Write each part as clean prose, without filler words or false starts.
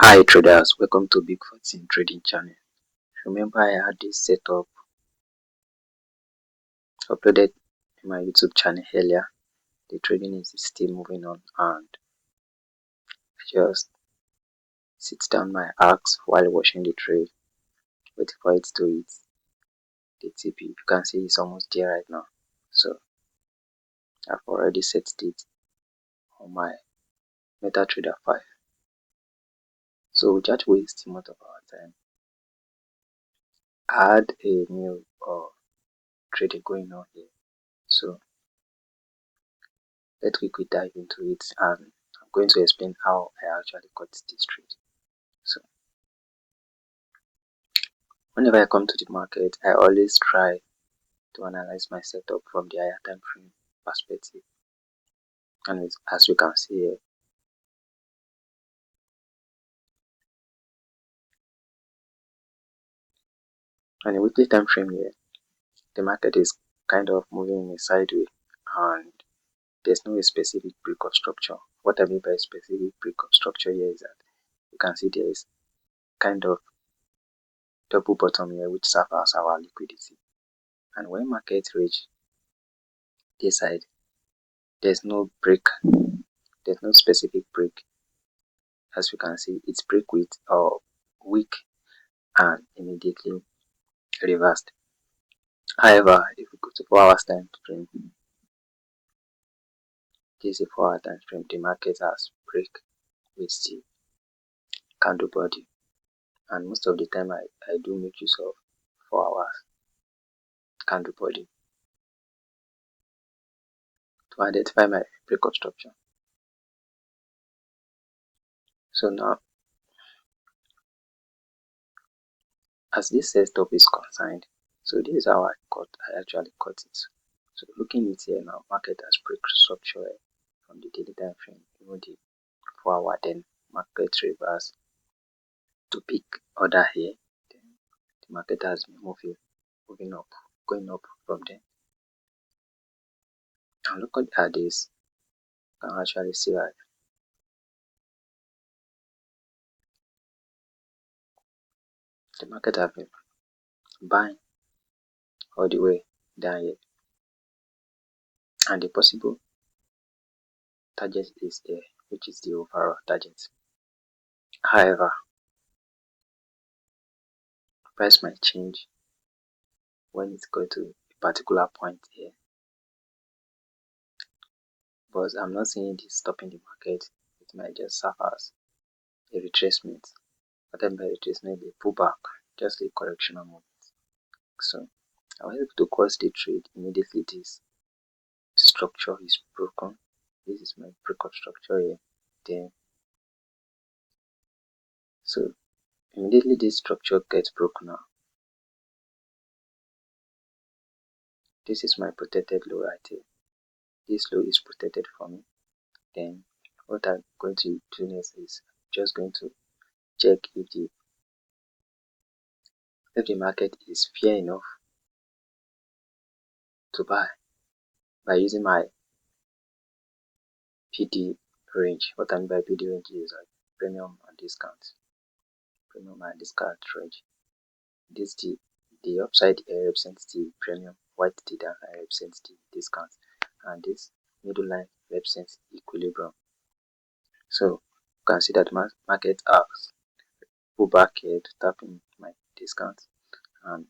Hi traders, welcome to Big 14 Trading Channel. Remember I had this setup uploaded in my YouTube channel earlier. The trading is still moving on and I just sit down my axe while watching the trade, waiting for it to hit the TP. You can see it's almost there right now. So I've already set it on my MetaTrader 5. So without wasting much of our time, I had a new trading going on here. So let's quickly dive into it, and I'm going to explain how I actually got this trade. So whenever I come to the market, I always try to analyze my setup from the higher time frame perspective. And as you can see here, on a weekly time frame here, the market is kind of moving in a sideways and there's no specific break of structure. What I mean by specific break of structure here is that you can see there is kind of double bottom here which serves as our liquidity. And when market reach this side, there's no break, there's no specific break. As you can see, it's break with or weak and immediately reversed. However, if we go to 4 hours time frame, this is a 4 hour time frame, the market has break with the candle body, and most of the time I do make use of 4 hours candle body to identify my break of structure. So now, as this setup is concerned, so this is how I actually cut it. So looking at here now, market has break structure from the daily time frame, even the 4 hour, then market reverse to pick order here, then the market has been moving up, going up from there. And look at this, you can actually see that the market has been buying all the way down here, and the possible target is there, which is the overall target. However, price might change when it's going to a particular point here, but I'm not seeing this stopping the market. It might just serve as a retracement. What I mean by retracement is a pullback, just a correctional moment. So I was able to cause the trade immediately. This structure is broken. This is my break of structure here. Then so immediately this structure gets broken now. This is my protected low right here. This low is protected for me. Then what I'm going to do next is just going to check if the market is fair enough to buy by using my PD range. What I mean by PD range is like premium and discount. Premium and discount range. This the upside here represents the premium, while the downside represents the discount, and this middle line represents equilibrium. So you can see that market has pulled back here to tap in my discount, and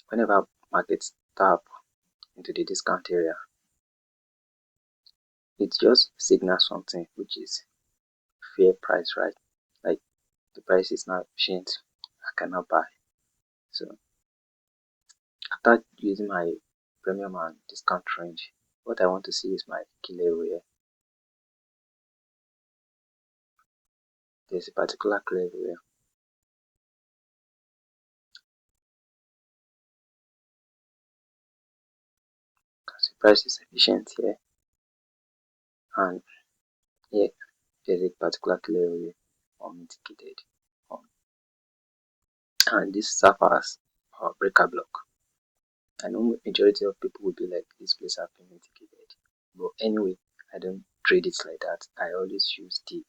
whenever markets tap into the discount area, it just signals something, which is fair price, right? Like the price is not efficient, I cannot buy. So after using my premium and discount range, what I want to see is my key level here. There's a particular key level here. Because the price is efficient here, and here there's a particular key level here unmitigated, and this suffers a breaker block. I know majority of people will be like, this place have been mitigated, but anyway, I don't trade it like that. I always use the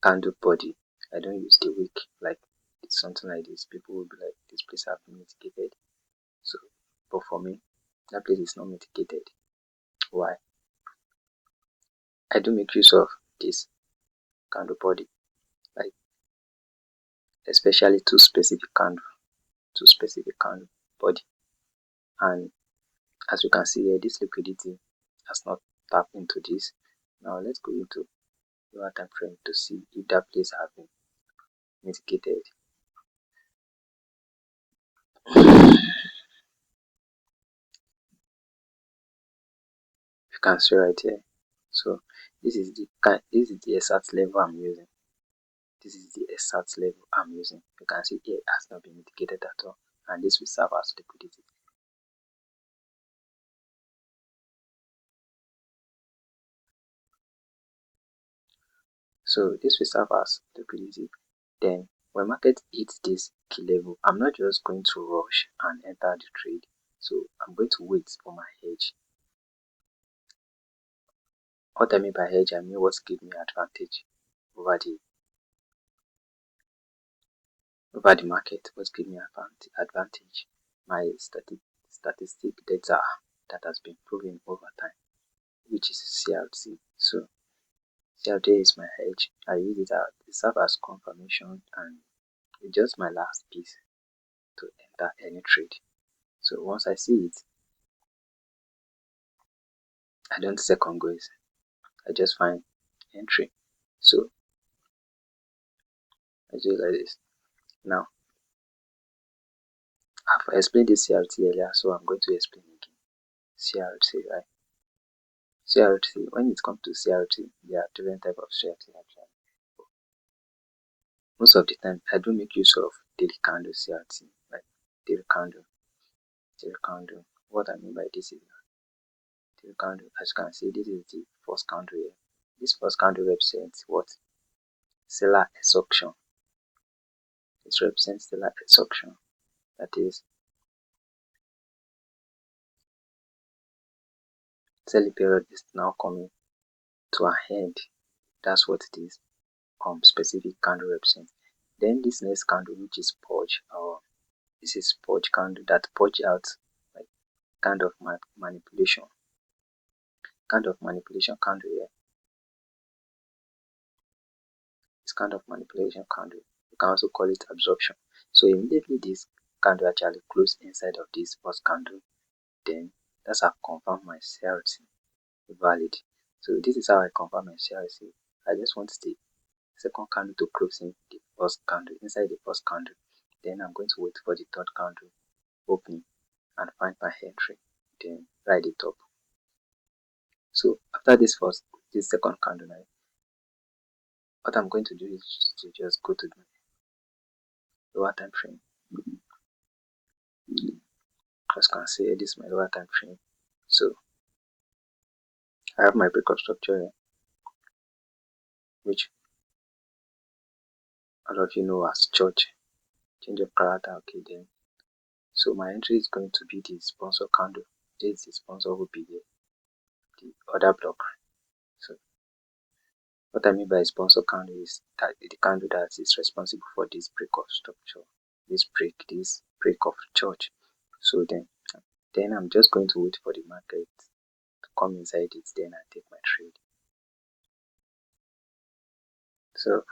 candle body. I don't use the wick. Like it's something like this, people will be like, this place have been mitigated. So, but for me, that place is not mitigated. Why? I do make use of this candle body, like especially two specific candle body. And as you can see here, this liquidity has not tapped into this. Now let's go into lower time frame to see if that place has been mitigated. You can see right here. So this is the exact level I'm using. This is the exact level I'm using. You can see here it has not been mitigated at all, and this will serve as liquidity. So this will serve as liquidity. Then when market hits this key level, I'm not just going to rush and enter the trade. So I'm going to wait for my hedge. What I mean by hedge, I mean what gives me advantage over the market. What gives me advantage? My statistic data that has been proven over time, which is CRT. So CRT is my hedge. I use it serve as confirmation, and it's just my last piece to enter any trade. So once I see it, I don't second guess. I just find entry. So I do it like this. Now I've explained this CRT earlier, so I'm going to explain again. CRT, right? CRT, when it comes to CRT, there are different types of CRT actually. Most of the time, I do make use of daily candle CRT, like daily candle. What I mean by this is daily candle. As you can see, this is the first candle here. This first candle represents what? Seller exhaustion. It represents seller exhaustion. That is, selling period is now coming to an end. That's what it is. Specific candle represents. Then this next candle, which is purge, or this is purge candle that purge out like kind of manipulation candle here. This kind of manipulation candle, you can also call it absorption. So immediately this candle actually close inside of this first candle, then that's how I confirm my CRT valid. So this is how I confirm my CRT. I just want the second candle to close in the first candle, inside the first candle. Then I'm going to wait for the third candle open and find my entry, then write it up. So after this second candle, what I'm going to do is to just go to the lower time frame. As you can see, this is my lower time frame. So I have my breakup structure here, which all of you know as change of character. Okay, then so my entry is going to be the sponsor candle. This the sponsor will be the other block. So what I mean by sponsor candle is that the candle that is responsible for this break of structure, this break of church. So then I'm just going to wait for the market to come inside it, then I take my trade. So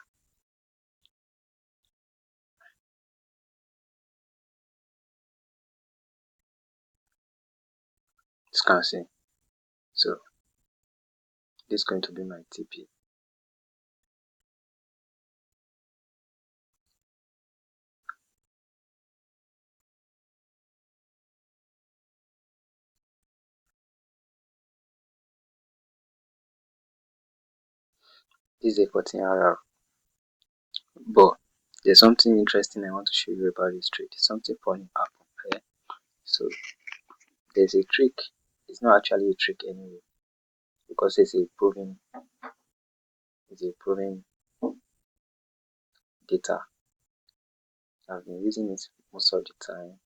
you can see. So this is going to be my TP. This is a 14 hour, but there's something interesting I want to show you about this trade. Something funny happened here. So there's a trick. It's not actually a trick anyway, because it's a proven data. I've been using it most of the time,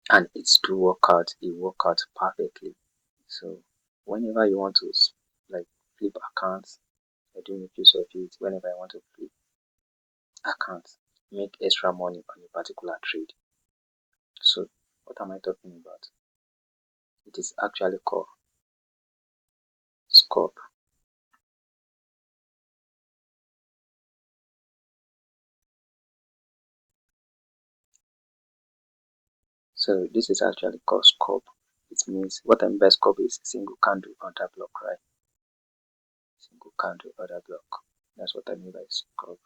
and it's to work out. It works out perfectly. So whenever you want to like flip accounts, I do make use of it whenever I want to flip accounts, make extra money on a particular trade. So what am I talking about? It is actually called SCOB. So this is actually called SCOB. It means, what I mean by SCOB is single candle order block, right? Single candle order block. That's what I mean by SCOB.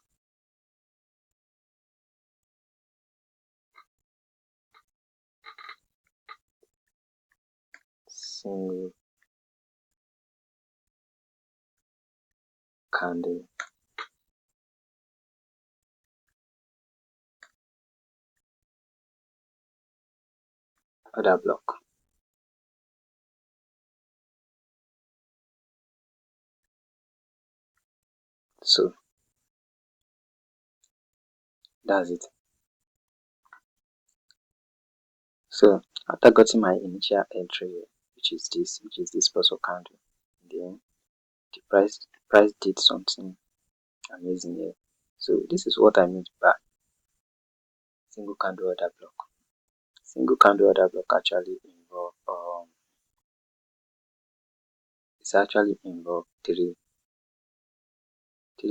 Single candle order block. So that's it. So after getting my initial entry, which is this special candle, then the price did something amazing here. So this is what I mean by single candle order block. Single candle order block actually involve three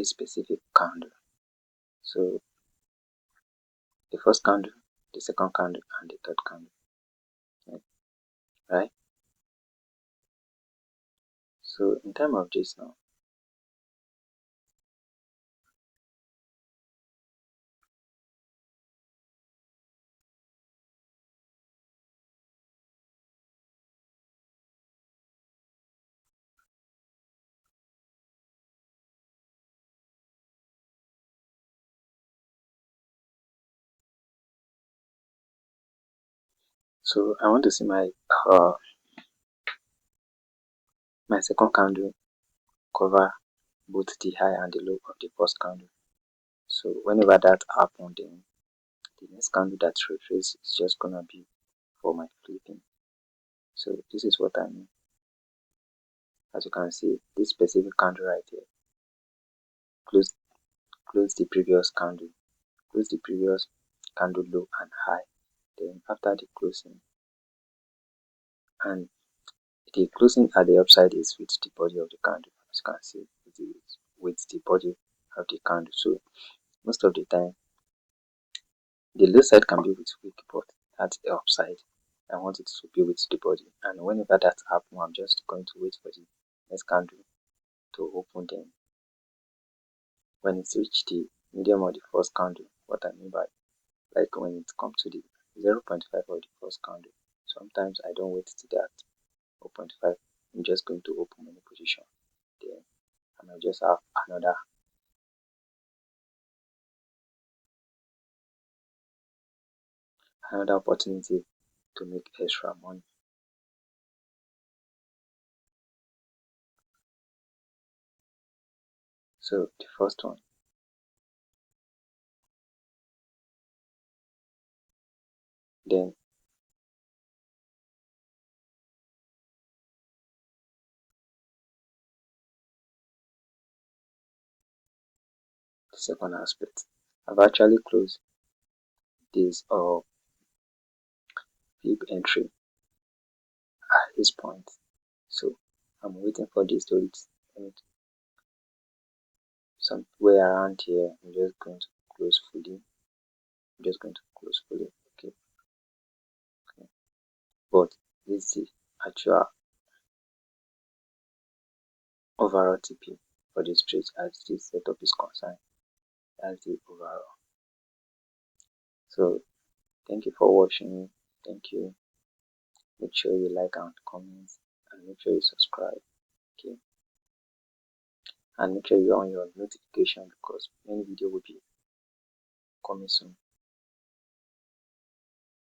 specific candle. So the first candle, the second candle, and the third candle. Right? So in terms of this now, so I want to see my second candle cover both the high and the low of the first candle. So whenever that happens, then the next candle that retraces is just gonna be for my flipping. So this is what I mean. As you can see, this specific candle right here close the previous candle, close the previous candle low and high. Then after the closing, and the closing at the upside is with the body of the candle. As you can see, it is with the body of the candle. So most of the time, the low side can be with wick, but at the upside, I want it to be with the body. And whenever that happens, I'm just going to wait for the next candle to open. Then when it's reached the medium of the first candle, what I mean by, like when it comes to the 0.5 of the first candle, sometimes I don't wait till that 0.5. I'm just going to open any position. Then I might just have another opportunity to make extra money. So the first one, then the second aspect, I've actually closed this flip entry at this point. So I'm waiting for this to reach somewhere around here. I'm just going to close fully. Okay. But this is the actual overall TP for this trade as this setup is concerned. That's the overall. So thank you for watching. Thank you. Make sure you like and comment, and make sure you subscribe. Okay. And make sure you're on your notification, because many video will be coming soon.